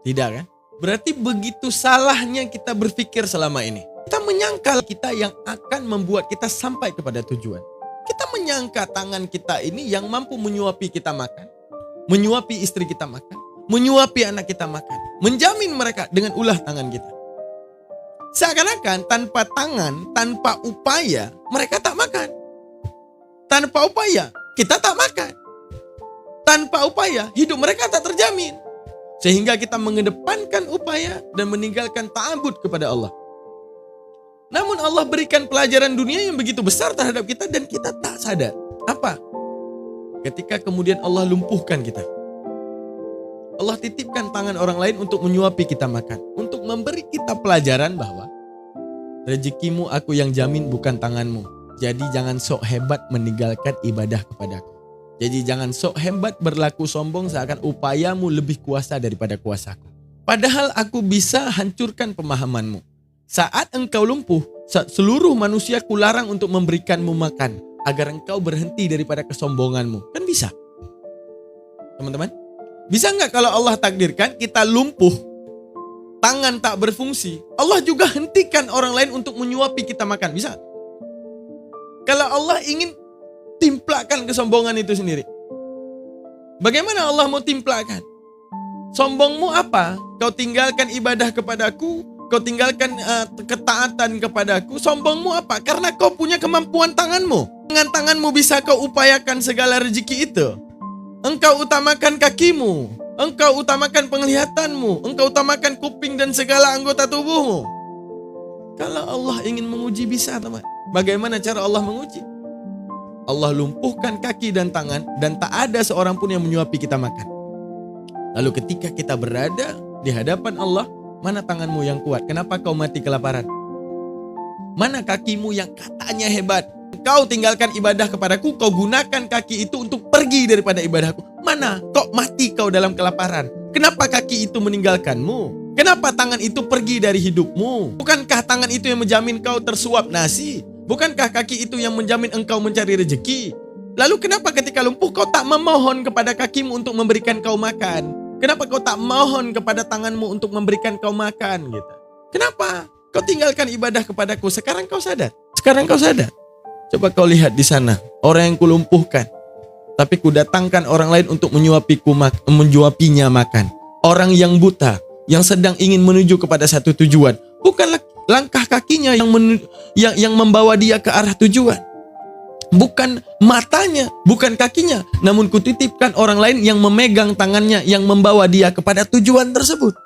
Tidak kan? Berarti begitu salahnya kita berpikir selama ini. Kita menyangkal kita yang akan membuat kita sampai kepada tujuan. Kita menyangka tangan kita ini yang mampu menyuapi kita makan, menyuapi istri kita makan, menyuapi anak kita makan, menjamin mereka dengan ulah tangan kita. Seakan-akan tanpa tangan, tanpa upaya, mereka tak makan. Tanpa upaya, kita tak makan. Tanpa upaya, hidup mereka tak terjamin. Sehingga kita mengedepankan upaya dan meninggalkan ta'abud kepada Allah. Namun Allah berikan pelajaran dunia yang begitu besar terhadap kita dan kita tak sadar. Apa? Ketika kemudian Allah lumpuhkan kita. Allah titipkan tangan orang lain untuk menyuapi kita makan. Untuk memberi kita pelajaran bahwa rezekimu aku yang jamin bukan tanganmu. Jadi jangan sok hebat meninggalkan ibadah kepadaku. Jadi jangan sok hebat berlaku sombong seakan upayamu lebih kuasa daripada kuasaku. Padahal aku bisa hancurkan pemahamanmu. Saat engkau lumpuh, seluruh manusia kularang untuk memberikanmu makan. Agar engkau berhenti daripada kesombonganmu. Kan bisa. Teman-teman. Bisa nggak kalau Allah takdirkan kita lumpuh, tangan tak berfungsi, Allah juga hentikan orang lain untuk menyuapi kita makan. Bisa. Kalau Allah ingin timplakan kesombongan itu sendiri. Bagaimana Allah mau timplakan? Sombongmu apa? Kau tinggalkan ibadah kepadaku, kau tinggalkan ketaatan kepadaku. Sombongmu apa? Karena kau punya kemampuan tanganmu. Dengan tanganmu bisa kau upayakan segala rezeki itu. Engkau utamakan kakimu, engkau utamakan penglihatanmu, engkau utamakan kuping dan segala anggota tubuhmu. Kalau Allah ingin menguji bisa, teman. Bagaimana cara Allah menguji? Allah lumpuhkan kaki dan tangan dan tak ada seorang pun yang menyuapi kita makan. Lalu ketika kita berada di hadapan Allah, mana tanganmu yang kuat? Kenapa kau mati kelaparan? Mana kakimu yang katanya hebat? Kau tinggalkan ibadah kepadaku, kau gunakan kaki itu untuk pergi daripada ibadahku. Mana? Kok mati kau dalam kelaparan? Kenapa kaki itu meninggalkanmu? Kenapa tangan itu pergi dari hidupmu? Bukankah tangan itu yang menjamin kau tersuap nasi? Bukankah kaki itu yang menjamin engkau mencari rezeki? Lalu kenapa ketika lumpuh kau tak memohon kepada kakimu untuk memberikan kau makan? Kenapa kau tak mohon kepada tanganmu untuk memberikan kau makan? Gitu. Kenapa? Kau tinggalkan ibadah kepadaku. Sekarang kau sadar. Sekarang kau sadar. Coba kau lihat di sana, orang yang kulumpuhkan, tapi kudatangkan orang lain untuk menyuapinya makan. Orang yang buta, yang sedang ingin menuju kepada satu tujuan, bukanlah langkah kakinya yang membawa dia ke arah tujuan. Bukan matanya, bukan kakinya, namun kutitipkan orang lain yang memegang tangannya, yang membawa dia kepada tujuan tersebut.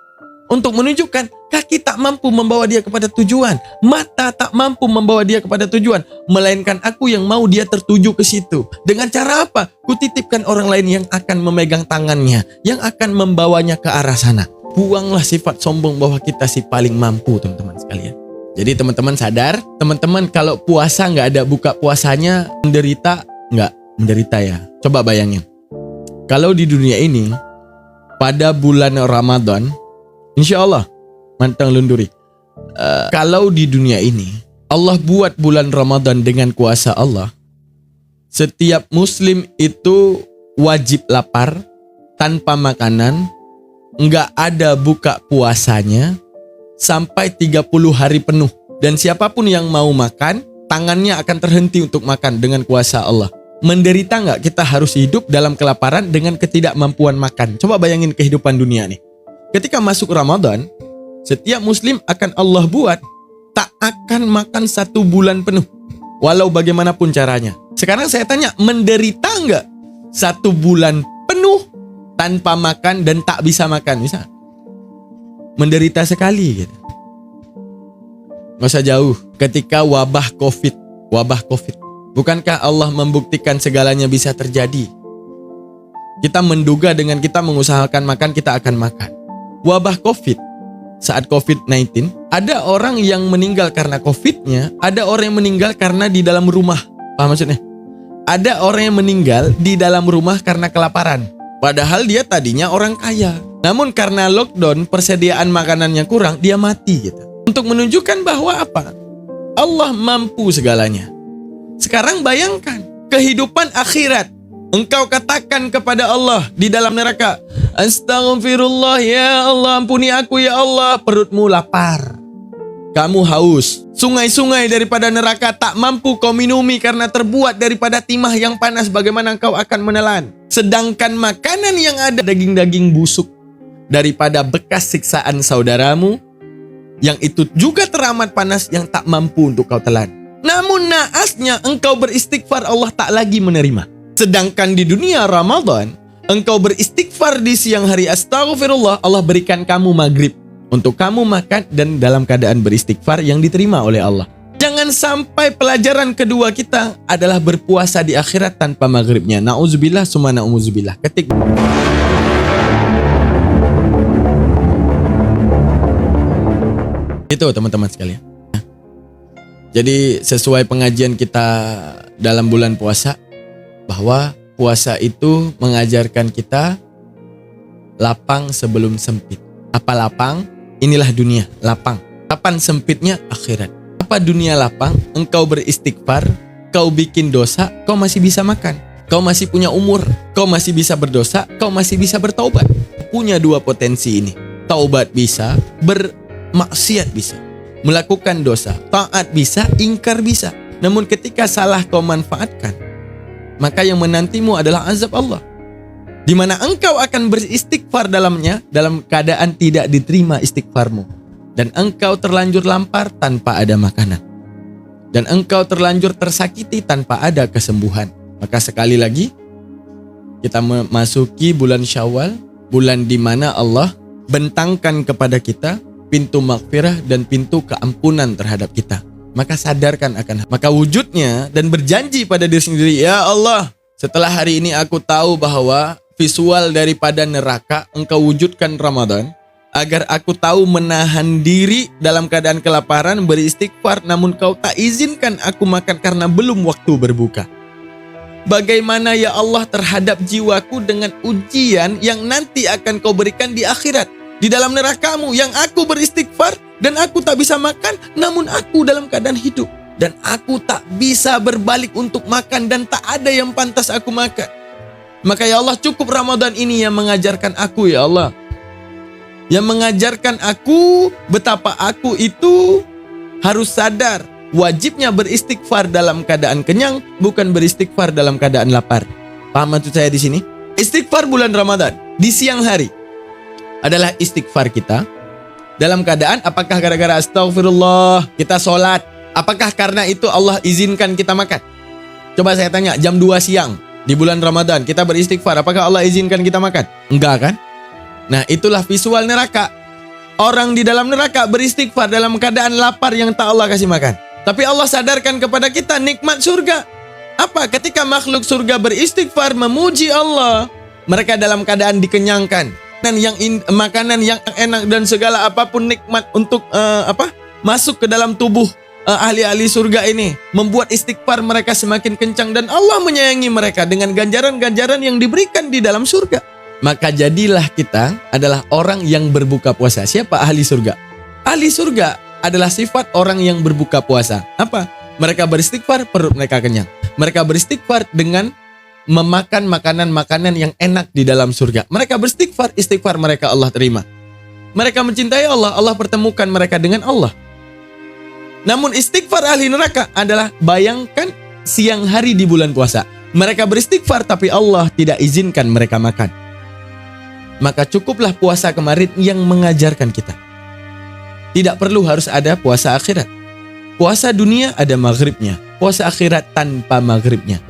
Untuk menunjukkan kaki tak mampu membawa dia kepada tujuan, mata tak mampu membawa dia kepada tujuan, melainkan aku yang mau dia tertuju ke situ. Dengan cara apa? Kutitipkan orang lain yang akan memegang tangannya, yang akan membawanya ke arah sana. Buanglah sifat sombong bahwa kita si paling mampu, teman-teman sekalian. Jadi teman-teman sadar, teman-teman kalau puasa nggak ada buka puasanya, menderita nggak? Menderita ya. Coba bayangin. Kalau di dunia ini, pada bulan Ramadan, insya Allah, mantang lunduri. Kalau di dunia ini, Allah buat bulan Ramadan dengan kuasa Allah. Setiap muslim itu wajib lapar, tanpa makanan, nggak ada buka puasanya, sampai 30 hari penuh. Dan siapapun yang mau makan, tangannya akan terhenti untuk makan dengan kuasa Allah. Menderita nggak kita harus hidup dalam kelaparan dengan ketidakmampuan makan? Coba bayangin kehidupan dunia nih. Ketika masuk Ramadan, setiap muslim akan Allah buat tak akan makan 1 bulan penuh. Walau bagaimanapun caranya. Sekarang saya tanya, menderita nggak 1 bulan penuh tanpa makan dan tak bisa makan? Bisa? Menderita sekali gitu. Nggak usah jauh. Ketika wabah COVID. Bukankah Allah membuktikan segalanya bisa terjadi? Kita menduga dengan kita mengusahakan makan, kita akan makan. Wabah COVID, saat COVID-19, ada orang yang meninggal karena COVID-nya, ada orang yang meninggal karena di dalam rumah. Paham maksudnya? Ada orang yang meninggal di dalam rumah karena kelaparan. Padahal dia tadinya orang kaya. Namun karena lockdown, persediaan makanannya kurang, dia mati gitu. Untuk menunjukkan bahwa apa? Allah mampu segalanya. Sekarang bayangkan, kehidupan akhirat. Engkau katakan kepada Allah di dalam neraka, Astaghfirullah, ya Allah, ampuni aku ya Allah. Perutmu lapar, kamu haus. Sungai-sungai daripada neraka tak mampu kau minumi karena terbuat daripada timah yang panas. Bagaimana kau akan menelan? Sedangkan makanan yang ada daging-daging busuk daripada bekas siksaan saudaramu, yang itu juga teramat panas yang tak mampu untuk kau telan. Namun naasnya engkau beristighfar, Allah tak lagi menerima. Sedangkan di dunia Ramadan, engkau beristighfar di siang hari, astaghfirullah, Allah berikan kamu maghrib untuk kamu makan dan dalam keadaan beristighfar yang diterima oleh Allah. Jangan sampai pelajaran kedua kita adalah berpuasa di akhirat tanpa maghribnya. Na'udzubillah summa na'udzubillah. Ketik. Itu teman-teman sekalian. Jadi sesuai pengajian kita dalam bulan puasa, bahwa puasa itu mengajarkan kita lapang sebelum sempit. Apa lapang? Inilah dunia, lapang. Kapan sempitnya? Akhirat. Apa dunia lapang? Engkau beristighfar, kau bikin dosa, kau masih bisa makan. Kau masih punya umur, kau masih bisa berdosa, kau masih bisa bertaubat. Punya dua potensi ini. Taubat bisa, bermaksiat bisa. Melakukan dosa, taat bisa, ingkar bisa. Namun ketika salah kau manfaatkan, maka yang menantimu adalah azab Allah, di mana engkau akan beristighfar dalamnya dalam keadaan tidak diterima istighfarmu. Dan engkau terlanjur lapar tanpa ada makanan. Dan engkau terlanjur tersakiti tanpa ada kesembuhan. Maka sekali lagi, kita memasuki bulan Syawal, bulan di mana Allah bentangkan kepada kita pintu maghfirah dan pintu keampunan terhadap kita. Maka sadarkan akan, maka wujudnya dan berjanji pada diri sendiri, ya Allah, setelah hari ini aku tahu bahwa visual daripada neraka engkau wujudkan Ramadan, agar aku tahu menahan diri dalam keadaan kelaparan, beristighfar, namun kau tak izinkan aku makan karena belum waktu berbuka. Bagaimana ya Allah terhadap jiwaku dengan ujian yang nanti akan kau berikan di akhirat, di dalam nerakamu, yang aku beristighfar dan aku tak bisa makan, namun aku dalam keadaan hidup. Dan aku tak bisa berbalik untuk makan dan tak ada yang pantas aku makan. Maka ya Allah, cukup Ramadan ini yang mengajarkan aku ya Allah, yang mengajarkan aku betapa aku itu harus sadar wajibnya beristighfar dalam keadaan kenyang, bukan beristighfar dalam keadaan lapar. Paham maksud saya di sini? Istighfar bulan Ramadan di siang hari adalah istighfar kita dalam keadaan apakah gara-gara astaghfirullah kita sholat, apakah karena itu Allah izinkan kita makan? Coba saya tanya, jam 2 siang di bulan Ramadan kita beristighfar, apakah Allah izinkan kita makan? Enggak kan? Nah, itulah visual neraka. Orang di dalam neraka beristighfar dalam keadaan lapar yang tak Allah kasih makan. Tapi Allah sadarkan kepada kita nikmat surga. Apa? Ketika makhluk surga beristighfar memuji Allah, mereka dalam keadaan dikenyangkan. Dan makanan yang enak dan segala apapun nikmat untuk masuk ke dalam tubuh ahli-ahli surga ini, membuat istighfar mereka semakin kencang, dan Allah menyayangi mereka dengan ganjaran-ganjaran yang diberikan di dalam surga. Maka jadilah kita adalah orang yang berbuka puasa. Siapa ahli surga? Ahli surga adalah sifat orang yang berbuka puasa. Apa? Mereka beristighfar, perut mereka kenyang. Mereka beristighfar dengan memakan makanan-makanan yang enak di dalam surga. Mereka beristighfar, istighfar mereka Allah terima. Mereka mencintai Allah, Allah pertemukan mereka dengan Allah. Namun istighfar ahli neraka adalah, bayangkan siang hari di bulan puasa. Mereka beristighfar tapi Allah tidak izinkan mereka makan. Maka cukuplah puasa kemarin yang mengajarkan kita. Tidak perlu harus ada puasa akhirat. Puasa dunia ada maghribnya. Puasa akhirat tanpa maghribnya.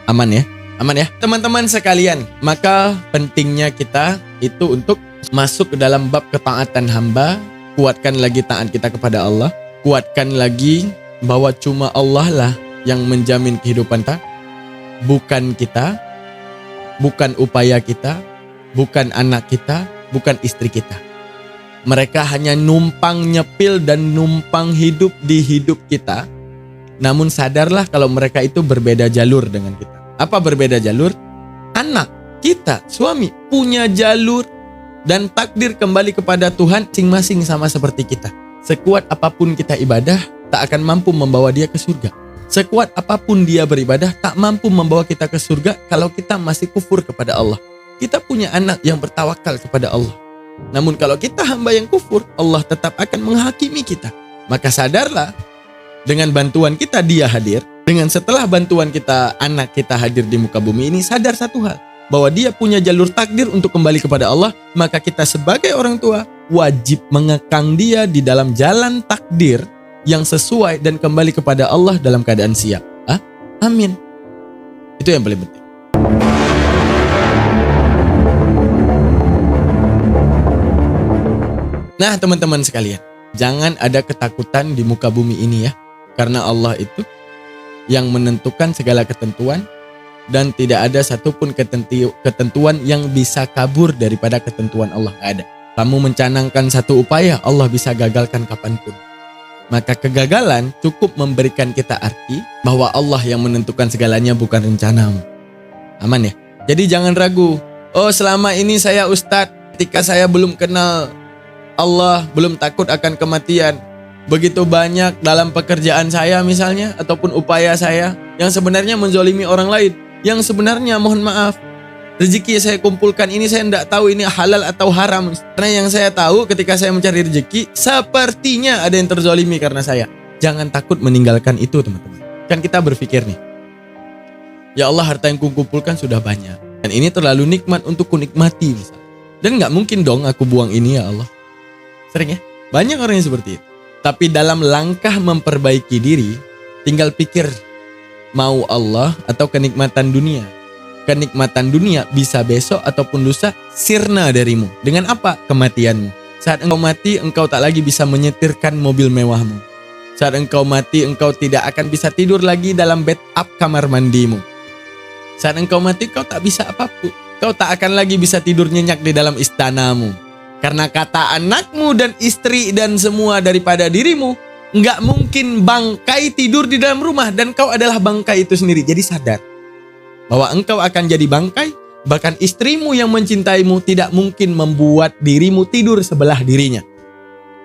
Aman ya? Aman ya? Teman-teman sekalian, maka pentingnya kita itu untuk masuk ke dalam bab ketaatan hamba. Kuatkan lagi taat kita kepada Allah. Kuatkan lagi bahwa cuma Allah lah yang menjamin kehidupan kita. Bukan kita. Bukan upaya kita, bukan anak kita, bukan istri kita. Mereka hanya numpang nyepil dan numpang hidup di hidup kita. Namun sadarlah kalau mereka itu berbeda jalur dengan kita. Apa berbeda jalur? Anak kita, suami, punya jalur dan takdir kembali kepada Tuhan masing-masing sama seperti kita. Sekuat apapun kita ibadah, tak akan mampu membawa dia ke surga. Sekuat apapun dia beribadah, tak mampu membawa kita ke surga kalau kita masih kufur kepada Allah. Kita punya anak yang bertawakal kepada Allah. Namun kalau kita hamba yang kufur, Allah tetap akan menghakimi kita. Maka sadarlah, dengan bantuan kita dia hadir. Dengan setelah bantuan kita, anak kita hadir di muka bumi ini, sadar satu hal. Bahwa dia punya jalur takdir untuk kembali kepada Allah. Maka kita sebagai orang tua, wajib mengekang dia di dalam jalan takdir yang sesuai dan kembali kepada Allah dalam keadaan siap. Amin. Itu yang paling penting. Nah teman-teman sekalian, jangan ada ketakutan di muka bumi ini ya. Karena Allah itu yang menentukan segala ketentuan dan tidak ada satupun ketentuan yang bisa kabur daripada ketentuan Allah. Ada. Kamu mencanangkan satu upaya, Allah bisa gagalkan kapanpun. Maka kegagalan cukup memberikan kita arti bahwa Allah yang menentukan segalanya, bukan rencanamu. Aman ya? Jadi jangan ragu. Oh selama ini saya ustadz, ketika saya belum kenal Allah, belum takut akan kematian. Begitu banyak dalam pekerjaan saya misalnya, ataupun upaya saya yang sebenarnya menzolimi orang lain. Yang sebenarnya mohon maaf, rezeki saya kumpulkan ini saya tidak tahu ini halal atau haram. Karena yang saya tahu ketika saya mencari rezeki, sepertinya ada yang terzolimi karena saya. Jangan takut meninggalkan itu teman-teman. Kan kita berpikir nih, ya Allah harta yang kukumpulkan sudah banyak. Dan ini terlalu nikmat untuk kunikmati misalnya. Dan gak mungkin dong aku buang ini ya Allah. Sering ya, banyak orang yang seperti itu. Tapi dalam langkah memperbaiki diri, tinggal pikir mau Allah atau kenikmatan dunia. Kenikmatan dunia bisa besok ataupun lusa sirna darimu. Dengan apa? Kematianmu. Saat engkau mati, engkau tak lagi bisa menyetirkan mobil mewahmu. Saat engkau mati, engkau tidak akan bisa tidur lagi dalam bathtub kamar mandimu. Saat engkau mati, kau tak bisa apapun. Kau tak akan lagi bisa tidur nyenyak di dalam istanamu. Karena kata anakmu dan istri dan semua daripada dirimu, nggak mungkin bangkai tidur di dalam rumah. Dan kau adalah bangkai itu sendiri. Jadi sadar bahwa engkau akan jadi bangkai. Bahkan istrimu yang mencintaimu tidak mungkin membuat dirimu tidur sebelah dirinya.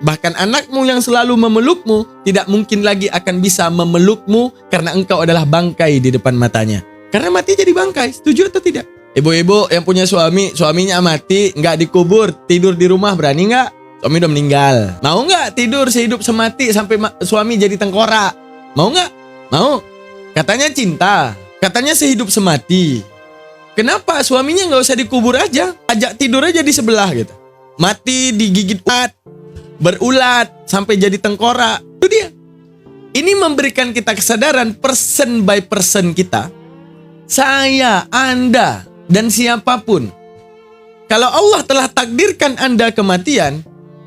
Bahkan anakmu yang selalu memelukmu tidak mungkin lagi akan bisa memelukmu karena engkau adalah bangkai di depan matanya. Karena mati jadi bangkai, setuju atau tidak? Ibu-ibu yang punya suami, suaminya mati, nggak dikubur, tidur di rumah, berani nggak? Suami udah meninggal. Mau nggak tidur sehidup semati sampai suami jadi tengkorak? Mau nggak? Mau. Katanya cinta, katanya sehidup semati. Kenapa suaminya nggak usah dikubur aja? Ajak tidur aja di sebelah gitu. Mati digigit ulat, berulat sampai jadi tengkorak. Itu dia. Ini memberikan kita kesadaran person by person kita. Saya, Anda, dan siapapun. Kalau Allah telah takdirkan Anda kematian,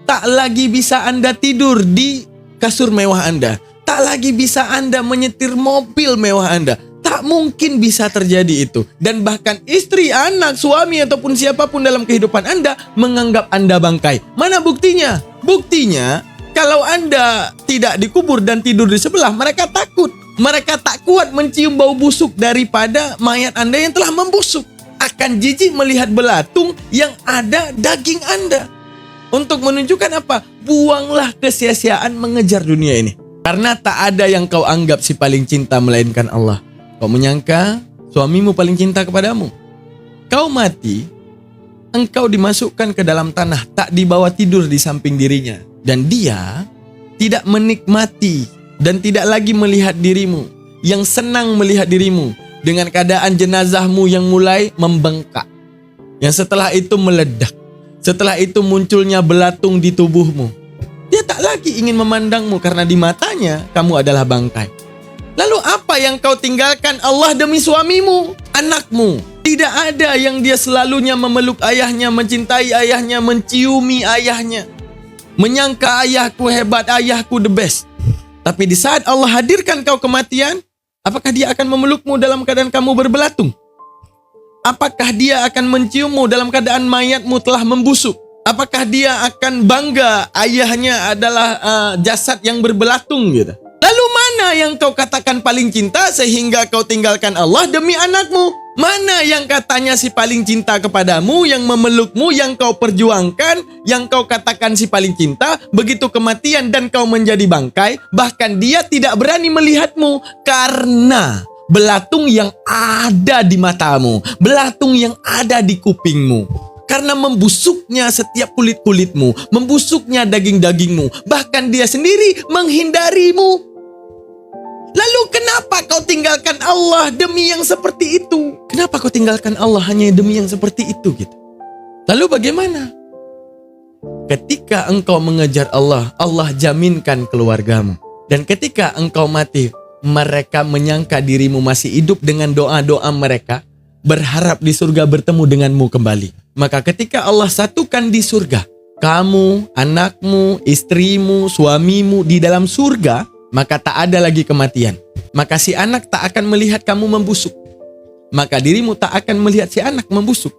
tak lagi bisa Anda tidur di kasur mewah Anda. Tak lagi bisa Anda menyetir mobil mewah Anda. Tak mungkin bisa terjadi itu. Dan bahkan istri, anak, suami, ataupun siapapun dalam kehidupan Anda menganggap Anda bangkai. Mana buktinya? Buktinya, kalau Anda tidak dikubur dan tidur di sebelah, mereka takut. Mereka tak kuat mencium bau busuk daripada mayat Anda yang telah membusuk. Akan jijik melihat belatung yang ada daging Anda. Untuk menunjukkan apa? Buanglah kesia-siaan mengejar dunia ini. Karena tak ada yang kau anggap si paling cinta melainkan Allah. Kau menyangka suamimu paling cinta kepadamu. Kau mati, engkau dimasukkan ke dalam tanah, tak dibawa tidur di samping dirinya. Dan dia tidak menikmati dan tidak lagi melihat dirimu, yang senang melihat dirimu dengan keadaan jenazahmu yang mulai membengkak. Yang setelah itu meledak. Setelah itu munculnya belatung di tubuhmu. Dia tak lagi ingin memandangmu karena di matanya kamu adalah bangkai. Lalu apa yang kau tinggalkan Allah demi suamimu, anakmu? Tidak ada yang dia selalunya memeluk ayahnya, mencintai ayahnya, menciumi ayahnya. Menyangka ayahku hebat, ayahku the best. Tapi di saat Allah hadirkan kau kematian, apakah dia akan memelukmu dalam keadaan kamu berbelatung? Apakah dia akan menciummu dalam keadaan mayatmu telah membusuk? Apakah dia akan bangga ayahnya adalah jasad yang berbelatung gitu? Lalu mana yang kau katakan paling cinta sehingga kau tinggalkan Allah demi anakmu? Mana yang katanya si paling cinta kepadamu, yang memelukmu, yang kau perjuangkan, yang kau katakan si paling cinta, begitu kematian dan kau menjadi bangkai, bahkan dia tidak berani melihatmu karena belatung yang ada di matamu, belatung yang ada di kupingmu. Karena membusuknya setiap kulit-kulitmu, membusuknya daging-dagingmu, bahkan dia sendiri menghindarimu. Lalu kenapa kau tinggalkan Allah demi yang seperti itu? Kenapa kau tinggalkan Allah hanya demi yang seperti itu gitu? Lalu bagaimana? Ketika engkau mengejar Allah, Allah jaminkan keluargamu. Dan ketika engkau mati, mereka menyangka dirimu masih hidup dengan doa-doa mereka, berharap di surga bertemu denganmu kembali. Maka ketika Allah satukan di surga, kamu, anakmu, istrimu, suamimu di dalam surga, maka tak ada lagi kematian. Maka si anak tak akan melihat kamu membusuk. Maka dirimu tak akan melihat si anak membusuk.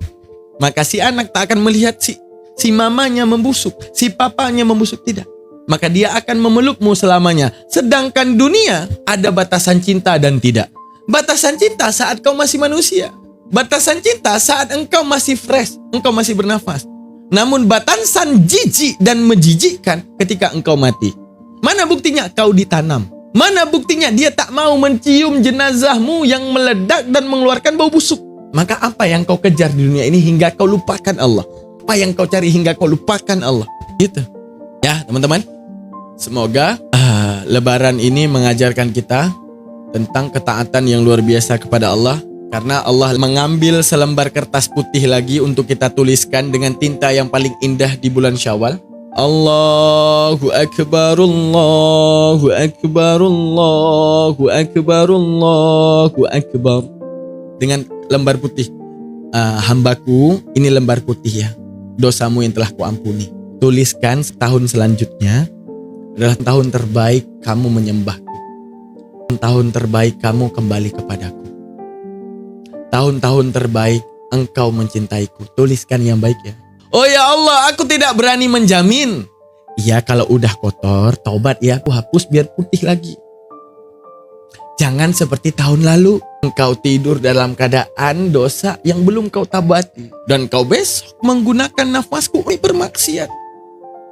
Maka si anak tak akan melihat si mamanya membusuk, si papanya membusuk, tidak. Maka dia akan memelukmu selamanya. Sedangkan dunia ada batasan cinta dan tidak. Batasan cinta saat kau masih manusia. Batasan cinta saat engkau masih fresh, engkau masih bernafas. Namun batasan jijik dan menjijikkan ketika engkau mati. Mana buktinya kau ditanam? Mana buktinya dia tak mau mencium jenazahmu yang meledak dan mengeluarkan bau busuk? Maka apa yang kau kejar di dunia ini hingga kau lupakan Allah? Apa yang kau cari hingga kau lupakan Allah? Gitu. Ya teman-teman. Semoga Lebaran ini mengajarkan kita tentang ketaatan yang luar biasa kepada Allah. Karena Allah mengambil selembar kertas putih lagi untuk kita tuliskan dengan tinta yang paling indah di bulan Syawal. Allahu Akbar, Allahu Akbar, Allahu Akbar, Allahu Akbar. Dengan lembar putih. Hambaku, ini lembar putih ya. Dosamu yang telah kuampuni. Tuliskan setahun selanjutnya adalah tahun terbaik kamu menyembahku. Tahun terbaik kamu kembali kepadaku. Tahun-tahun terbaik engkau mencintaiku. Tuliskan yang baik ya. Oh ya Allah, aku tidak berani menjamin. Iya, kalau udah kotor, taubat ya, aku hapus biar putih lagi. Jangan seperti tahun lalu. Engkau tidur dalam keadaan dosa yang belum kau tabati. Dan kau besok menggunakan nafasku ini bermaksiat.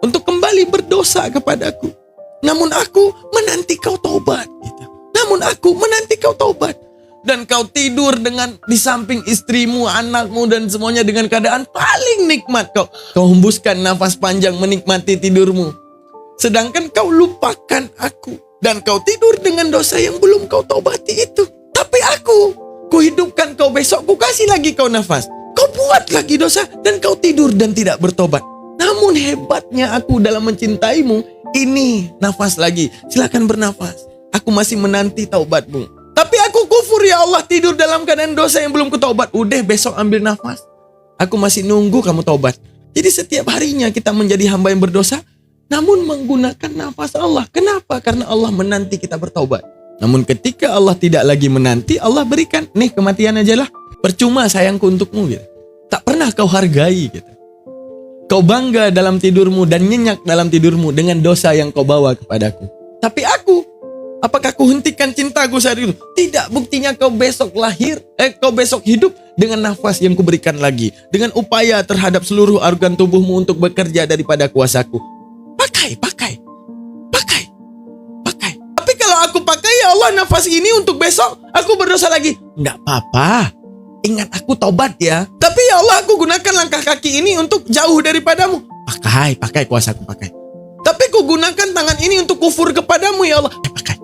Untuk kembali berdosa kepadaku. Namun aku menanti kau taubat. Gitu. Namun aku menanti kau taubat. Dan kau tidur dengan di samping istrimu, anakmu dan semuanya dengan keadaan paling nikmat kau. Kau hembuskan nafas panjang menikmati tidurmu. Sedangkan kau lupakan aku. Dan kau tidur dengan dosa yang belum kau taubati itu. Tapi aku hidupkan kau besok, ku kasih lagi kau nafas. Kau buat lagi dosa dan kau tidur dan tidak bertobat. Namun hebatnya aku dalam mencintaimu, ini nafas lagi. Silakan bernafas. Aku masih menanti taubatmu. Tapi aku kufur ya Allah, tidur dalam keadaan dosa yang belum kutaubat. Udah besok ambil nafas. Aku masih nunggu kamu taubat. Jadi setiap harinya kita menjadi hamba yang berdosa, namun menggunakan nafas Allah. Kenapa? Karena Allah menanti kita bertaubat. Namun ketika Allah tidak lagi menanti, Allah berikan, nih kematian aja lah. Percuma sayangku untukmu gitu. Tak pernah kau hargai gitu. Kau bangga dalam tidurmu dan nyenyak dalam tidurmu dengan dosa yang kau bawa kepadaku. Tapi aku, apakah ku hentikan cintaku saat itu? Tidak, buktinya kau besok kau besok hidup dengan nafas yang kuberikan lagi. Dengan upaya terhadap seluruh organ tubuhmu untuk bekerja daripada kuasaku. Pakai. Tapi kalau aku pakai ya Allah nafas ini untuk besok, aku berdosa lagi. Enggak apa-apa. Ingat aku taubat ya. Tapi ya Allah aku gunakan langkah kaki ini untuk jauh daripadamu. Pakai kuasaku pakai. Tapi ku gunakan tangan ini untuk kufur kepadamu ya Allah. Pakai.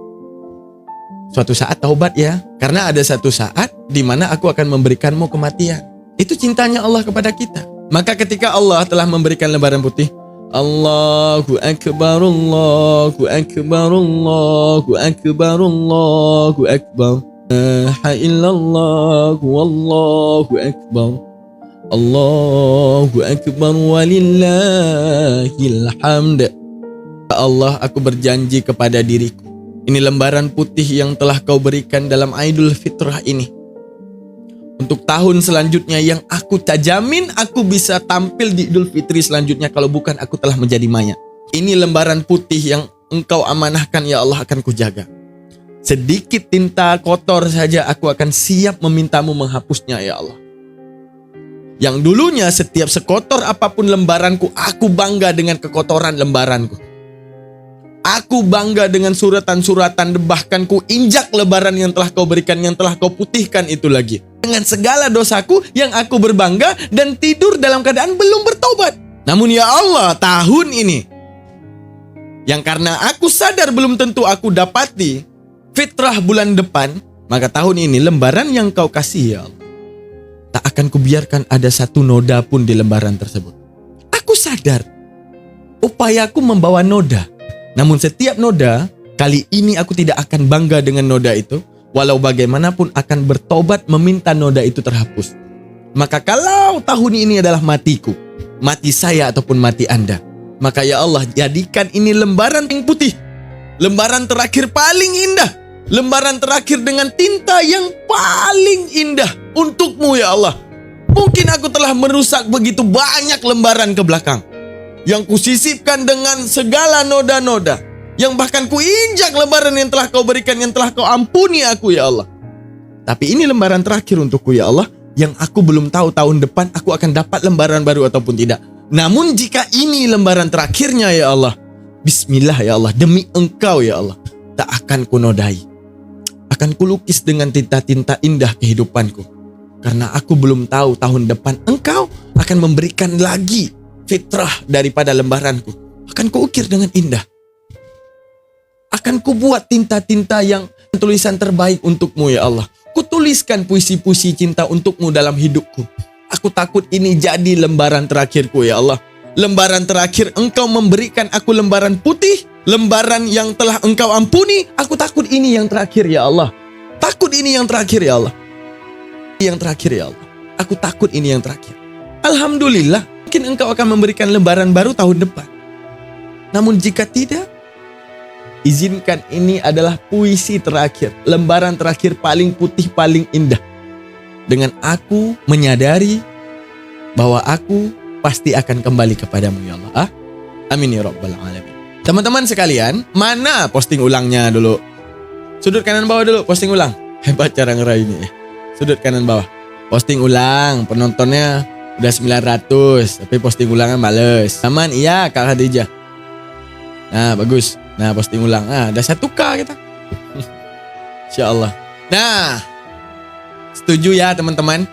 Suatu saat taubat ya. Karena ada satu saat di mana aku akan memberikanmu kematian. Itu cintanya Allah kepada kita. Maka ketika Allah telah memberikan lembaran putih, Allahu Akbar, Allahu Akbar, Allahu Akbar, Allahu Akbar. La illallah wallahu akbar. Allahu akbar walillahil hamd. Allah, aku berjanji kepada diriku. Ini lembaran putih yang telah kau berikan dalam Idul Fitrah ini. Untuk tahun selanjutnya yang aku tak jamin aku bisa tampil di Idul Fitri selanjutnya kalau bukan aku telah menjadi mayat. Ini lembaran putih yang engkau amanahkan ya Allah akan kujaga. Sedikit tinta kotor saja aku akan siap memintamu menghapusnya ya Allah. Yang dulunya setiap sekotor apapun lembaranku, aku bangga dengan kekotoran lembaranku. Aku bangga dengan suratan-suratan, bahkan ku injak lebaran yang telah kau berikan, yang telah kau putihkan itu lagi. Dengan segala dosaku yang aku berbangga dan tidur dalam keadaan belum bertobat. Namun ya Allah, tahun ini, yang karena aku sadar belum tentu aku dapati fitrah bulan depan, maka tahun ini lembaran yang kau kasih ya Allah, tak akan kubiarkan ada satu noda pun di lembaran tersebut. Aku sadar upayaku membawa noda. Namun setiap noda, kali ini aku tidak akan bangga dengan noda itu, walau bagaimanapun akan bertobat meminta noda itu terhapus. Maka kalau tahun ini adalah matiku, mati saya ataupun mati Anda, maka ya Allah, jadikan ini lembaran yang putih, lembaran terakhir paling indah, lembaran terakhir dengan tinta yang paling indah untukmu ya Allah. Mungkin aku telah merusak begitu banyak lembaran ke belakang, yang kusisipkan dengan segala noda-noda, yang bahkan kuinjak lembaran yang telah kau berikan, yang telah kau ampuni aku ya Allah. Tapi ini lembaran terakhir untukku ya Allah, yang aku belum tahu tahun depan aku akan dapat lembaran baru ataupun tidak. Namun jika ini lembaran terakhirnya ya Allah, bismillah ya Allah, demi Engkau ya Allah, tak akan kunodai, akan kulukis dengan tinta-tinta indah kehidupanku. Karena aku belum tahu tahun depan Engkau akan memberikan lagi fitrah daripada lembaranku. Akan kuukir dengan indah. Akan kubuat tinta-tinta yang tulisan terbaik untukmu ya Allah. Kutuliskan puisi-puisi cinta untukmu dalam hidupku. Aku takut ini jadi lembaran terakhirku ya Allah. Lembaran terakhir Engkau memberikan aku lembaran putih, lembaran yang telah Engkau ampuni. Aku takut ini yang terakhir ya Allah. Takut ini yang terakhir ya Allah. Yang terakhir ya Allah. Aku takut ini yang terakhir. Alhamdulillah, mungkin Engkau akan memberikan lembaran baru tahun depan. Namun jika tidak, izinkan ini adalah puisi terakhir, lembaran terakhir paling putih, paling indah. Dengan aku menyadari bahwa aku pasti akan kembali kepadamu ya Allah. Amin ya rabbal alamin. Teman-teman sekalian, mana posting ulangnya dulu? Sudut kanan bawah dulu, posting ulang. Hebat cara ngeraihnya ya. Sudut kanan bawah. Posting ulang, penontonnya udah 900, tapi posting ulangnya males. Aman, iya Kak Khadijah. Nah, bagus. Nah, posting ulang. Nah, ada 1K kita. Insyaallah. Nah, setuju ya teman-teman?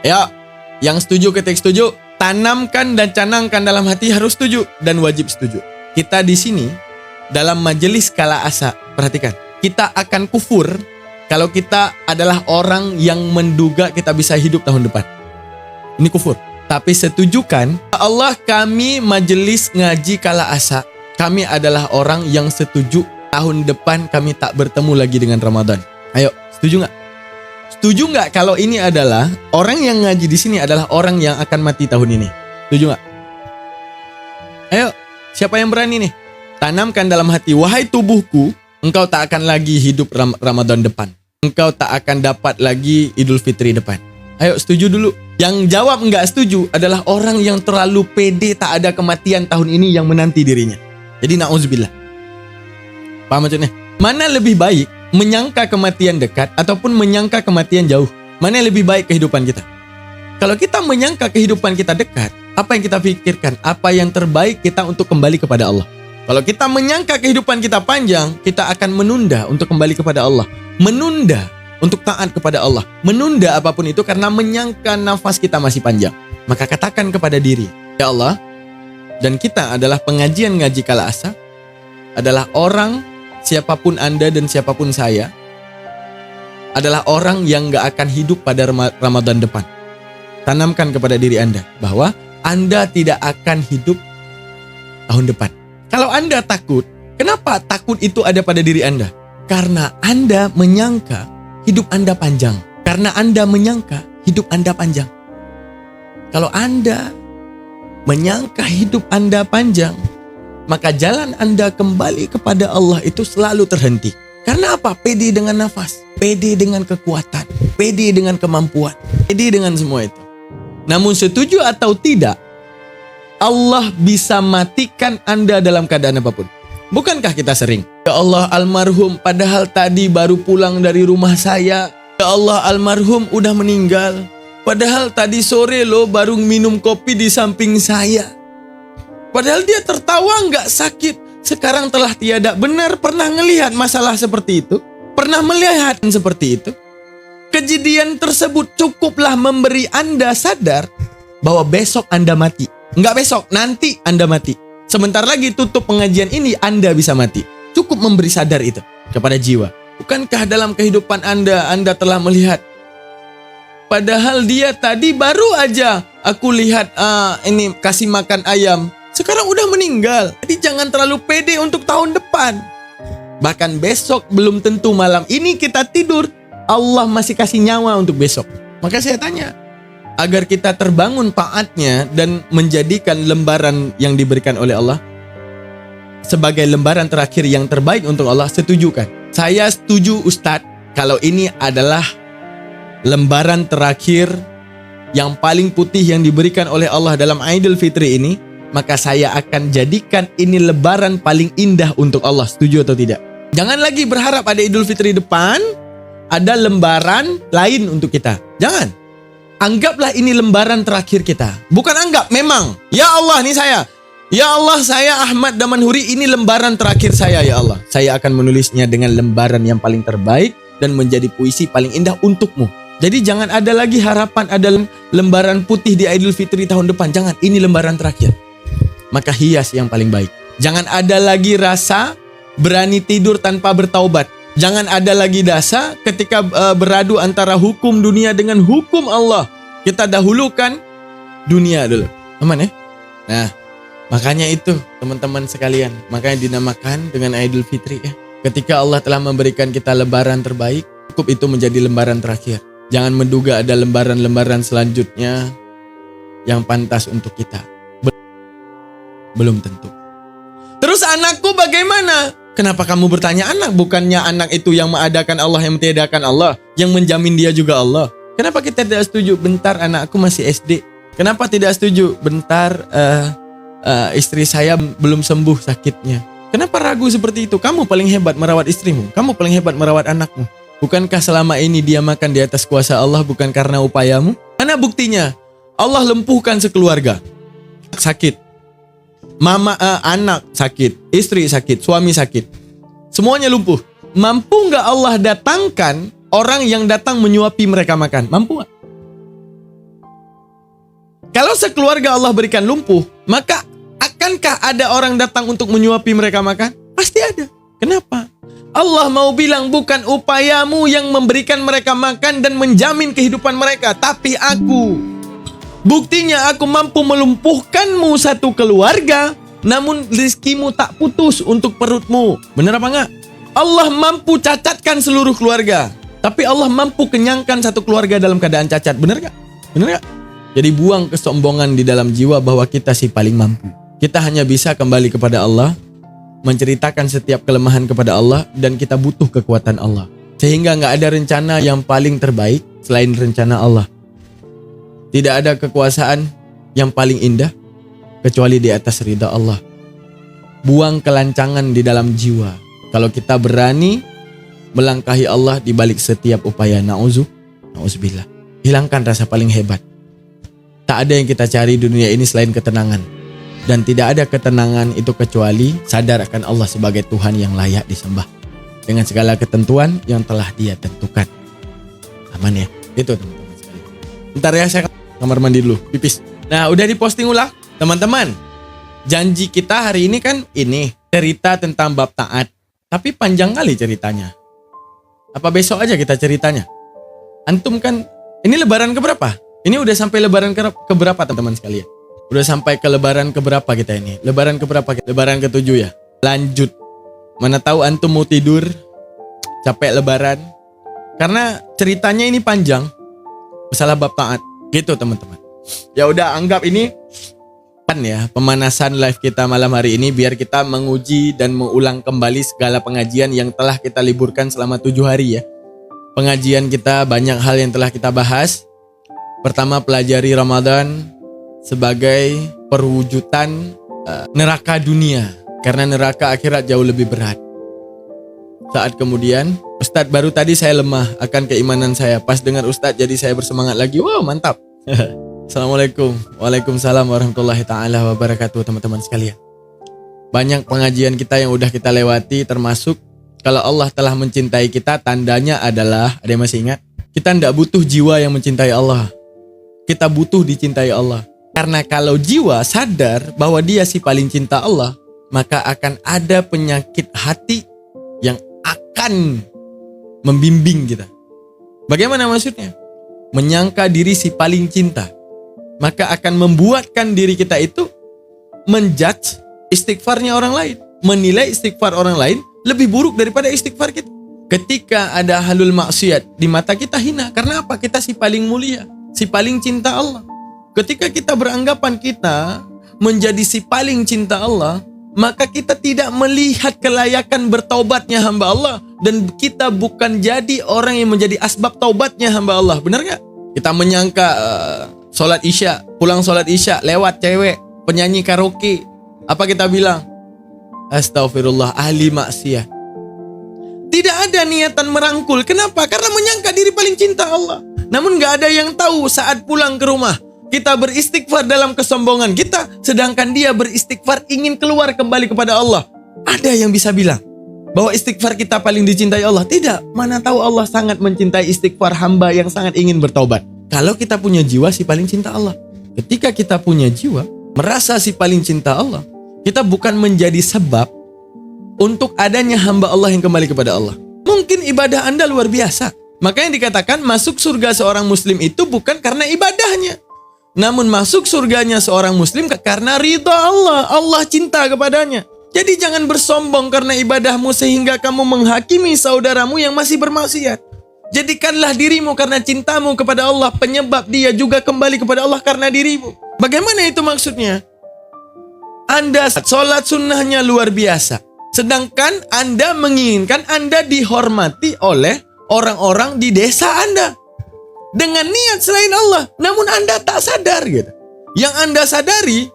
Ayo, yang setuju ketik setuju. Tanamkan dan canangkan dalam hati harus setuju dan wajib setuju. Kita di sini dalam majelis kala asa, perhatikan. Kita akan kufur kalau kita adalah orang yang menduga kita bisa hidup tahun depan. Ini kufur. Tapi setujukan, Allah kami majelis ngaji kala asa. Kami adalah orang yang setuju tahun depan kami tak bertemu lagi dengan Ramadan. Ayo, setuju nggak? Setuju nggak kalau ini adalah orang yang ngaji di sini adalah orang yang akan mati tahun ini? Setuju nggak? Ayo, siapa yang berani nih? Tanamkan dalam hati, wahai tubuhku, engkau tak akan lagi hidup Ramadan depan. Engkau tak akan dapat lagi Idul Fitri depan. Ayo, setuju dulu. Yang jawab nggak setuju adalah orang yang terlalu pede tak ada kematian tahun ini yang menanti dirinya. Jadi na'udzubillah. Paham maksudnya? Mana lebih baik menyangka kematian dekat ataupun menyangka kematian jauh? Mana yang lebih baik kehidupan kita? Kalau kita menyangka kehidupan kita dekat, apa yang kita pikirkan? Apa yang terbaik kita untuk kembali kepada Allah? Kalau kita menyangka kehidupan kita panjang, kita akan menunda untuk kembali kepada Allah. Menunda untuk taat kepada Allah. Menunda apapun itu karena menyangka nafas kita masih panjang. Maka katakan kepada diri, ya Allah, dan kita adalah pengajian ngaji kala asa, adalah orang, siapapun Anda dan siapapun saya, adalah orang yang gak akan hidup pada Ramadan depan. Tanamkan kepada diri Anda bahwa Anda tidak akan hidup tahun depan. Kalau Anda takut, kenapa takut itu ada pada diri Anda? Karena Anda menyangka hidup Anda panjang. Karena Anda menyangka hidup Anda panjang. Kalau Anda menyangka hidup Anda panjang, maka jalan Anda kembali kepada Allah itu selalu terhenti. Karena apa? Pede dengan nafas, pede dengan kekuatan, pede dengan kemampuan, pede dengan semua itu. Namun setuju atau tidak, Allah bisa matikan Anda dalam keadaan apapun. Bukankah kita sering? Ya Allah, almarhum padahal tadi baru pulang dari rumah saya. Ya Allah, almarhum udah meninggal. Padahal tadi sore lo baru minum kopi di samping saya. Padahal dia tertawa nggak sakit. Sekarang telah tiada. Benar pernah ngelihat masalah seperti itu? Pernah melihat seperti itu? Kejadian tersebut cukuplah memberi Anda sadar bahwa besok Anda mati. Enggak besok, nanti Anda mati. Sebentar lagi tutup pengajian ini Anda bisa mati. Cukup memberi sadar itu kepada jiwa. Bukankah dalam kehidupan Anda telah melihat? Padahal dia tadi baru aja aku lihat ini kasih makan ayam. Sekarang udah meninggal. Jadi jangan terlalu pede untuk tahun depan. Bahkan besok belum tentu malam ini kita tidur. Allah masih kasih nyawa untuk besok. Maka saya tanya, agar kita terbangun taatnya dan menjadikan lembaran yang diberikan oleh Allah sebagai lembaran terakhir yang terbaik untuk Allah, setujukan? Saya setuju Ustadz, kalau ini adalah lembaran terakhir yang paling putih yang diberikan oleh Allah dalam Idul Fitri ini, maka saya akan jadikan ini lebaran paling indah untuk Allah. Setuju atau tidak? Jangan lagi berharap ada Idul Fitri depan, ada lembaran lain untuk kita. Jangan. Anggaplah ini lembaran terakhir kita. Bukan anggap, memang. Ya Allah, ini saya. Ya Allah, saya Ahmad Damanhuri, ini lembaran terakhir saya, ya Allah. Saya akan menulisnya dengan lembaran yang paling terbaik dan menjadi puisi paling indah untukmu. Jadi jangan ada lagi harapan ada lembaran putih di Idul Fitri tahun depan. Jangan, ini lembaran terakhir. Maka hias yang paling baik. Jangan ada lagi rasa berani tidur tanpa bertaubat. Jangan ada lagi dasa ketika beradu antara hukum dunia dengan hukum Allah. Kita dahulukan dunia dulu. Aman ya? Nah, makanya itu teman-teman sekalian. Makanya dinamakan dengan Idul Fitri ya. Ketika Allah telah memberikan kita lebaran terbaik, cukup itu menjadi lembaran terakhir. Jangan menduga ada lembaran-lembaran selanjutnya yang pantas untuk kita. Belum tentu. Terus anakku bagaimana? Kenapa kamu bertanya anak? Bukannya anak itu yang mengadakan Allah, yang mentiadakan Allah, yang menjamin dia juga Allah. Kenapa kita tidak setuju? Bentar, anakku masih SD. Kenapa tidak setuju? Bentar, istri saya belum sembuh sakitnya. Kenapa ragu seperti itu? Kamu paling hebat merawat istrimu. Kamu paling hebat merawat anakmu. Bukankah selama ini dia makan di atas kuasa Allah bukan karena upayamu? Mana buktinya? Allah lumpuhkan sekeluarga. Sakit. Mama, anak sakit, istri sakit, suami sakit. Semuanya lumpuh. Mampu nggak Allah datangkan orang yang datang menyuapi mereka makan? Mampu nggak? Kalau sekeluarga Allah berikan lumpuh, maka akankah ada orang datang untuk menyuapi mereka makan? Pasti ada. Kenapa? Allah mau bilang bukan upayamu yang memberikan mereka makan dan menjamin kehidupan mereka, tapi aku. Buktinya aku mampu melumpuhkanmu satu keluarga, namun rizkimu tak putus untuk perutmu. Benar apa enggak? Allah mampu cacatkan seluruh keluarga, tapi Allah mampu kenyangkan satu keluarga dalam keadaan cacat. Benar enggak? Benar enggak? Jadi buang kesombongan di dalam jiwa bahwa kita sih paling mampu. Kita hanya bisa kembali kepada Allah, menceritakan setiap kelemahan kepada Allah, dan kita butuh kekuatan Allah. Sehingga enggak ada rencana yang paling terbaik selain rencana Allah. Tidak ada kekuasaan yang paling indah kecuali di atas ridha Allah. Buang kelancangan di dalam jiwa. Kalau kita berani melangkahi Allah di balik setiap upaya, na'udzubillah. Hilangkan rasa paling hebat. Tak ada yang kita cari di dunia ini selain ketenangan. Dan tidak ada ketenangan itu kecuali sadar akan Allah sebagai Tuhan yang layak disembah. Dengan segala ketentuan yang telah Dia tentukan. Aman ya? Itu teman-teman sekalian. Bentar ya, saya kamar mandi dulu, pipis. Nah, udah diposting ulang, teman-teman. Janji kita hari ini kan ini cerita tentang bab taat. Tapi panjang kali ceritanya. Apa besok aja kita ceritanya? Antum kan, ini lebaran keberapa? Ini udah sampai lebaran keberapa teman-teman sekalian? Udah sampai ke lebaran keberapa kita ini? Lebaran keberapa? Lebaran ke-7 ya? Lanjut. Mana tahu antum mau tidur, capek lebaran. Karena ceritanya ini panjang. Masalah bab taat. Gitu teman-teman. Ya udah, anggap ini ya pemanasan live kita malam hari ini biar kita menguji dan mengulang kembali segala pengajian yang telah kita liburkan selama 7 hari ya. Pengajian kita banyak hal yang telah kita bahas. Pertama, pelajari Ramadan sebagai perwujudan neraka dunia. Karena neraka akhirat jauh lebih berat. Saat kemudian, Ustadz baru tadi saya lemah akan keimanan saya. Pas dengar Ustadz jadi saya bersemangat lagi. Wow, mantap. Assalamualaikum. Waalaikumsalam warahmatullahi ta'ala wabarakatuh teman-teman sekalian. Banyak pengajian kita yang udah kita lewati, termasuk kalau Allah telah mencintai kita, tandanya adalah, ada yang masih ingat? Kita tidak butuh jiwa yang mencintai Allah. Kita butuh dicintai Allah. Karena kalau jiwa sadar bahwa dia si paling cinta Allah, maka akan ada penyakit hati yang akan membimbing kita. Bagaimana maksudnya? Menyangka diri si paling cinta, maka akan membuatkan diri kita itu menjudge istighfarnya orang lain, menilai istighfar orang lain lebih buruk daripada istighfar kita. Ketika ada halul maksiat, di mata kita hina. Karena apa? Kita si paling mulia, si paling cinta Allah. Ketika kita beranggapan kita menjadi si paling cinta Allah, maka kita tidak melihat kelayakan bertaubatnya hamba Allah. Dan kita bukan jadi orang yang menjadi asbab taubatnya hamba Allah. Benar gak? Kita menyangka sholat isya, pulang sholat isya, lewat cewek, penyanyi karaoke. Apa kita bilang? Astagfirullah, ahli maksiat. Tidak ada niatan merangkul. Kenapa? Karena menyangka diri paling cinta Allah. Namun gak ada yang tahu saat pulang ke rumah, kita beristighfar dalam kesombongan kita, sedangkan dia beristighfar ingin keluar kembali kepada Allah. Ada yang bisa bilang bahwa istighfar kita paling dicintai Allah? Tidak. Mana tahu Allah sangat mencintai istighfar hamba yang sangat ingin bertaubat. Kalau kita punya jiwa si paling cinta Allah. Ketika kita punya jiwa merasa si paling cinta Allah, kita bukan menjadi sebab untuk adanya hamba Allah yang kembali kepada Allah. Mungkin ibadah Anda luar biasa. Makanya dikatakan masuk surga seorang muslim itu bukan karena ibadahnya, namun masuk surganya seorang muslim karena ridha Allah. Allah cinta kepadanya. Jadi jangan bersombong karena ibadahmu sehingga kamu menghakimi saudaramu yang masih bermaksiat. Jadikanlah dirimu karena cintamu kepada Allah penyebab dia juga kembali kepada Allah karena dirimu. Bagaimana itu maksudnya? Anda sholat sunnahnya luar biasa, sedangkan Anda menginginkan Anda dihormati oleh orang-orang di desa Anda dengan niat selain Allah, namun Anda tak sadar gitu. Yang Anda sadari,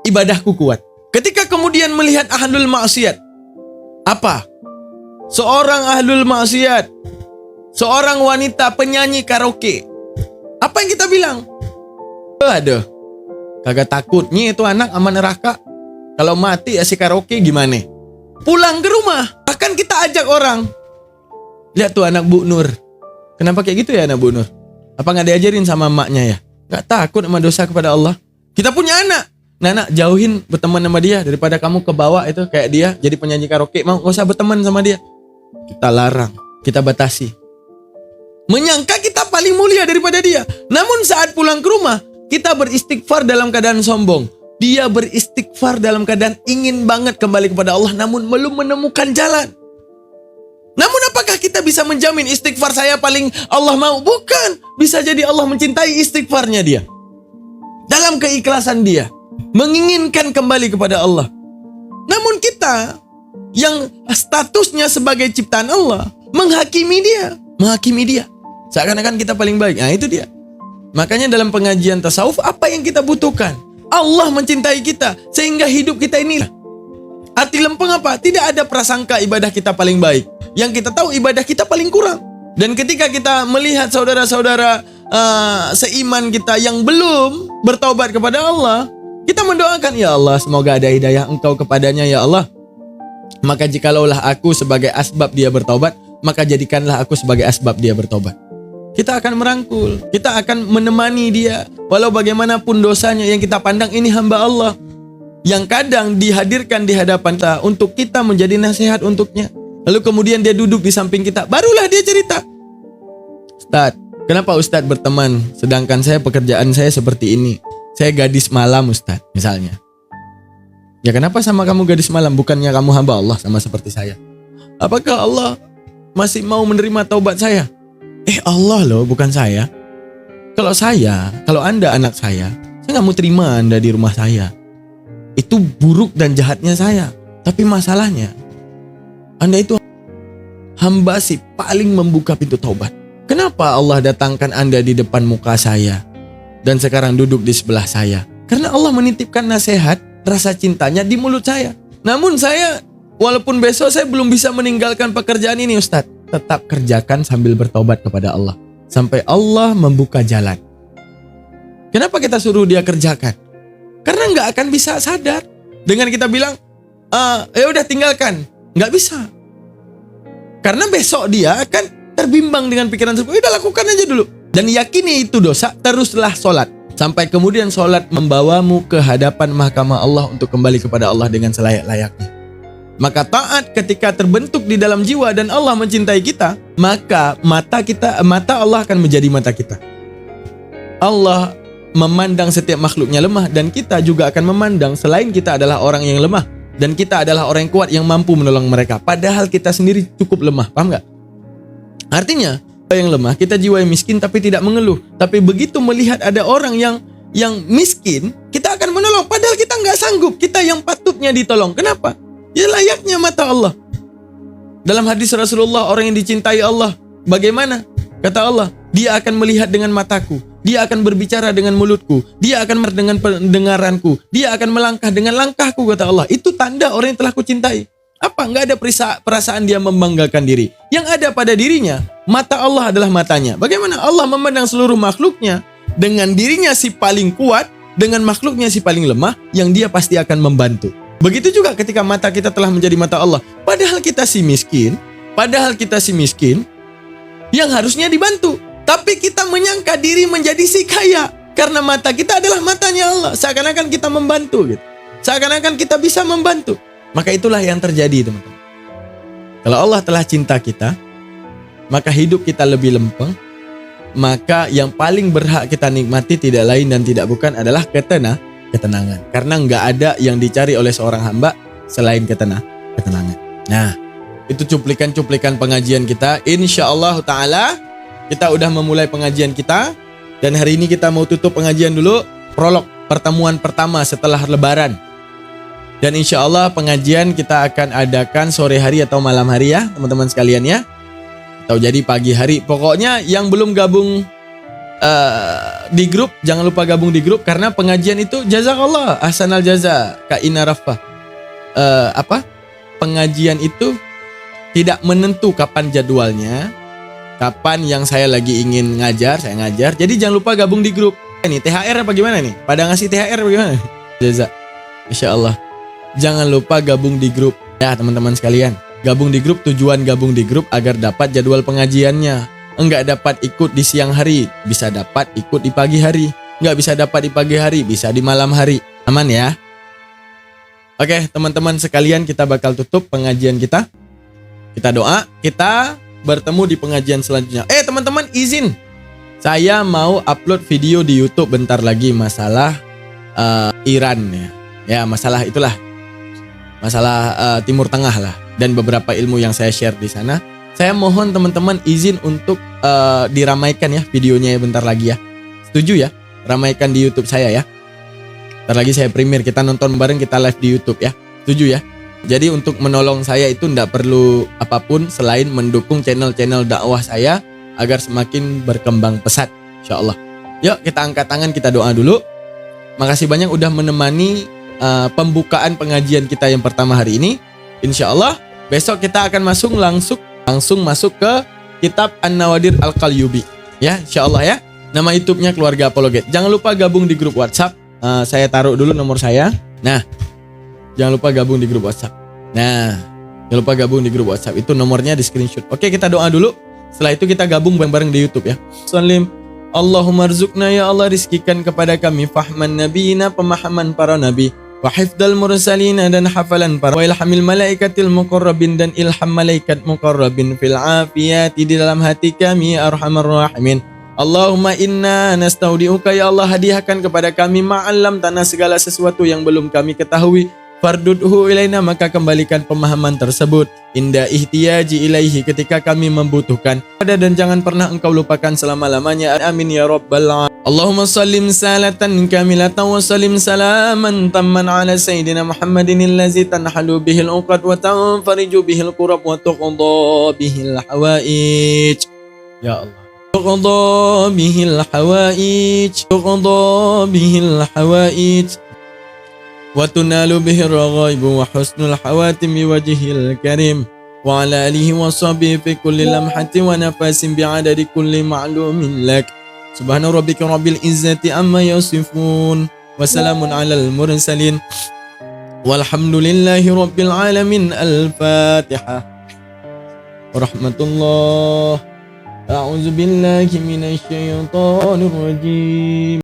ibadahku kuat. Ketika kemudian melihat ahlul maksiat, apa? Seorang ahlul maksiat, seorang wanita penyanyi karaoke, apa yang kita bilang? Aduh, kagak takutnya itu anak aman neraka. Kalau mati ya si karaoke gimana? Pulang ke rumah, bahkan kita ajak orang. Lihat tuh anak Bu Nur. Kenapa kayak gitu ya anak Bu Nur? Apa gak diajarin sama emaknya ya? Gak takut sama dosa kepada Allah. Kita punya anak. Nah, jauhin berteman sama dia daripada kamu ke bawah itu kayak dia jadi penyanyi karaoke. Mau gak usah berteman sama dia. Kita larang, kita batasi. Menyangka kita paling mulia daripada dia. Namun saat pulang ke rumah, kita beristighfar dalam keadaan sombong. Dia beristighfar dalam keadaan ingin banget kembali kepada Allah, namun belum menemukan jalan. Namun apakah kita bisa menjamin istighfar saya paling Allah mau? Bukan. Bisa jadi Allah mencintai istighfarnya dia. Dalam keikhlasan dia, menginginkan kembali kepada Allah. Namun kita yang statusnya sebagai ciptaan Allah, menghakimi dia. Seakan-akan kita paling baik. Nah itu dia. Makanya dalam pengajian tasawuf, apa yang kita butuhkan? Allah mencintai kita, sehingga hidup kita ini. Arti lempeng apa? Tidak ada prasangka ibadah kita paling baik. Yang kita tahu ibadah kita paling kurang. Dan ketika kita melihat saudara-saudara seiman kita yang belum bertaubat kepada Allah, kita mendoakan, ya Allah semoga ada hidayah Engkau kepadanya ya Allah. Maka jikalaulah aku sebagai asbab dia bertaubat, maka jadikanlah aku sebagai asbab dia bertaubat. Kita akan merangkul, kita akan menemani dia. Walau bagaimanapun dosanya, yang kita pandang ini hamba Allah, yang kadang dihadirkan di hadapan kita untuk kita menjadi nasihat untuknya. Lalu kemudian dia duduk di samping kita, barulah dia cerita. Ustadz, kenapa Ustadz berteman sedangkan saya pekerjaan saya seperti ini? Saya gadis malam Ustadz, misalnya. Ya kenapa sama kamu gadis malam? Bukannya kamu hamba Allah sama seperti saya? Apakah Allah masih mau menerima taubat saya? Allah loh, bukan saya. Kalau Anda anak saya nggak mau terima Anda di rumah saya. Itu buruk dan jahatnya saya. Tapi masalahnya, Anda itu hamba si paling membuka pintu taubat. Kenapa Allah datangkan Anda di depan muka saya dan sekarang duduk di sebelah saya? Karena Allah menitipkan nasihat, rasa cintanya di mulut saya. Namun saya, walaupun besok saya belum bisa meninggalkan pekerjaan ini Ustadz, tetap kerjakan sambil bertobat kepada Allah. Sampai Allah membuka jalan. Kenapa kita suruh dia kerjakan? Karena nggak akan bisa sadar. Dengan kita bilang, ya udah tinggalkan. Nggak bisa. Karena besok dia akan terbimbang dengan pikiran tersebut. Udah lakukan aja dulu. Dan yakini itu dosa, teruslah sholat. Sampai kemudian sholat membawamu ke hadapan mahkamah Allah untuk kembali kepada Allah dengan selayak-layaknya. Maka taat ketika terbentuk di dalam jiwa dan Allah mencintai kita, maka mata Allah akan menjadi mata kita. Allah memandang setiap makhluknya lemah dan kita juga akan memandang selain kita adalah orang yang lemah dan kita adalah orang yang kuat yang mampu menolong mereka. Padahal kita sendiri cukup lemah, paham nggak? Artinya yang lemah, kita jiwa yang miskin tapi tidak mengeluh. Tapi begitu melihat ada orang yang miskin, kita akan menolong. Padahal kita nggak sanggup, kita yang patutnya ditolong. Kenapa? Ya layaknya mata Allah. Dalam hadis Rasulullah, orang yang dicintai Allah, bagaimana? Kata Allah, dia akan melihat dengan mataku. Dia akan berbicara dengan mulutku. Dia akan dengan pendengaranku. Dia akan melangkah dengan langkahku, kata Allah. Itu tanda orang yang telah kucintai. Apa? Nggak ada perasaan dia membanggakan diri. Yang ada pada dirinya, mata Allah adalah matanya. Bagaimana Allah memandang seluruh makhluknya dengan dirinya si paling kuat, dengan makhluknya si paling lemah, yang dia pasti akan membantu. Begitu juga ketika mata kita telah menjadi mata Allah. Padahal kita si miskin, yang harusnya dibantu. Tapi kita menyangka diri menjadi si kaya. Karena mata kita adalah matanya Allah. Seakan-akan kita membantu gitu. Seakan-akan kita bisa membantu. Maka itulah yang terjadi, teman-teman. Kalau Allah telah cinta kita, maka hidup kita lebih lempeng. Maka yang paling berhak kita nikmati tidak lain dan tidak bukan adalah ketenangan. Karena nggak ada yang dicari oleh seorang hamba selain ketenangan. Nah, itu cuplikan-cuplikan pengajian kita. Insya Allah Ta'ala kita udah memulai pengajian kita. Dan hari ini kita mau tutup pengajian dulu. Prolog pertemuan pertama setelah Lebaran. Dan insya Allah pengajian kita akan adakan sore hari atau malam hari ya teman-teman sekalian ya. Atau jadi pagi hari. Pokoknya yang belum gabung di grup, jangan lupa gabung di grup. Karena pengajian itu jazakallah ahsanal jaza Kak Ina Rafa. Pengajian itu tidak menentu kapan jadwalnya. Kapan yang saya lagi ingin ngajar, saya ngajar. Jadi jangan lupa gabung di grup. Ini THR apa gimana nih? Pada ngasih THR apa gimana? Jaza. Insya Allah. Jangan lupa gabung di grup. Ya teman-teman sekalian. Gabung di grup, tujuan gabung di grup agar dapat jadwal pengajiannya. Enggak dapat ikut di siang hari, bisa dapat ikut di pagi hari. Enggak bisa dapat di pagi hari, bisa di malam hari. Aman ya? Oke teman-teman sekalian, kita bakal tutup pengajian kita. Kita doa, kita bertemu di pengajian selanjutnya. Teman-teman izin, saya mau upload video di YouTube bentar lagi masalah Iran ya. Ya masalah itulah, masalah Timur Tengah lah dan beberapa ilmu yang saya share di sana. Saya mohon teman-teman izin untuk diramaikan ya videonya ya bentar lagi ya. Setuju ya? Ramaikan di YouTube saya ya. Bentar lagi saya premiere, kita nonton bareng, kita live di YouTube ya. Setuju ya? Jadi untuk menolong saya itu tidak perlu apapun selain mendukung channel-channel dakwah saya agar semakin berkembang pesat, insya Allah. Yuk kita angkat tangan, kita doa dulu. Makasih banyak udah menemani pembukaan pengajian kita yang pertama hari ini. Insya Allah besok kita akan langsung masuk ke kitab An-Nawadir Al-Qalyubi. Ya insya Allah ya. Nama YouTube-nya Keluarga Apologet. Jangan lupa gabung di grup WhatsApp. Saya taruh dulu nomor saya. Nah, jangan lupa gabung di grup WhatsApp. Itu nomornya di screenshot. Oke, kita doa dulu. Setelah itu kita gabung bareng-bareng di YouTube ya. Salim. Allahumma rizukna ya Allah, rizkikan kepada kami fahman nabiyina, pemahaman para nabi, wa hifdal mursalina, dan hafalan para, wa ilhamil malaikatil muqarrabin, dan ilham malaikat muqarrabin fil afiyati, di dalam hati kami ya arhamar rahimin. Allahumma inna nastaudi'uka ya Allah, hadiahkan kepada kami ma'alam tanah segala sesuatu yang belum kami ketahui. Fardudhu ilaina, maka kembalikan pemahaman tersebut. Inda ihtiyaji ilaihi, ketika kami membutuhkan. Dan jangan pernah engkau lupakan selama-lamanya. Amin ya rabbal alamin. Allahumma sallim salatan kamilatan wa sallim salaman tamman ala sayyidina Muhammadin allazi tanhalu bihil uqad wa tanfariju bihil qurab wa tuqadha bihil hawaij. Ya Allah. Tuqadha bihil hawaij. وتنال به الرغائب وحسن الحواتم بوجهه الكريم وعلى آله وصحبه في كل لمحة ونفس بعدد كل معلوم لك. سبحان ربك رب العزة عما يصفون وسلام على المرسلين والحمد لله رب العالمين. الفاتحة. ورحمة الله. أعوذ بالله من الشيطان الرجيم.